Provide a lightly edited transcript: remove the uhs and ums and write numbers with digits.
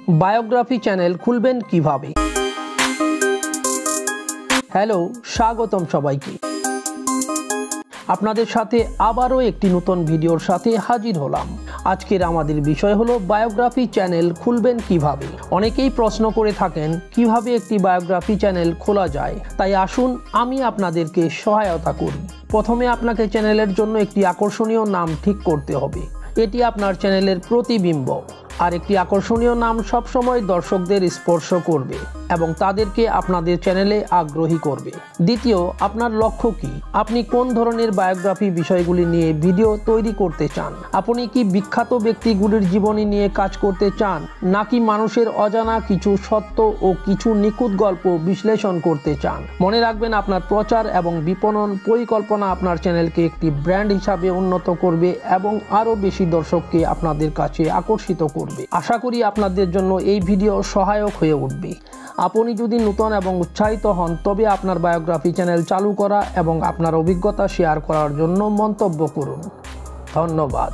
Biography channel খুলবেন কিভাবে। Hello, স্বাগতম সবাইকে। আপনাদের সাথে আবারও একটি নতুন ভিডিওর সাথে হাজির হলাম। আজকের আমাদের বিষয় হলো বায়োগ্রাফি চ্যানেল খুলবেন কিভাবে। অনেকেই প্রশ্ন করে থাকেন কিভাবে একটি বায়োগ্রাফি চ্যানেল খোলা যায়। তাই আসুন আমি আপনাদেরকে সহায়তা করি। প্রথমে আপনাকে চ্যানেলের জন্য একটি আকর্ষণীয় নাম ঠিক করতে হবে। এটি আপনার চ্যানেলের প্রতিবিম্ব। আর একটি আকর্ষণীয় নাম সবসময় দর্শকদের স্পর্শ করবে এবং তাদেরকে আপনাদের চ্যানেলে আগ্রহী করবে। দ্বিতীয়, আপনার লক্ষ্য কি? আপনি কোন ধরনের বায়োগ্রাফি বিষয়গুলি নিয়ে ভিডিও তৈরি করতে চান? আপনি কি বিখ্যাত ব্যক্তিগুলির জীবনী নিয়ে কাজ করতে চান, নাকি মানুষের অজানা কিছু সত্য ও কিছু নিখুঁত গল্প বিশ্লেষণ করতে চান? মনে রাখবেন, আপনার প্রচার এবং বিপণন পরিকল্পনা আপনার চ্যানেলকে একটি ব্র্যান্ড হিসাবে উন্নত করবে এবং আরও বেশি দর্শককে আপনাদের কাছে আকর্ষিত করবে। আশা করি আপনাদের জন্য এই ভিডিও সহায়ক হয়ে উঠবে। আপনি যদি নতুন এবং উৎসাহিত হন তবে আপনার বায়োগ্রাফি চ্যানেল চালু করা এবং আপনার অভিজ্ঞতা শেয়ার করার জন্য মন্তব্য করুন। ধন্যবাদ।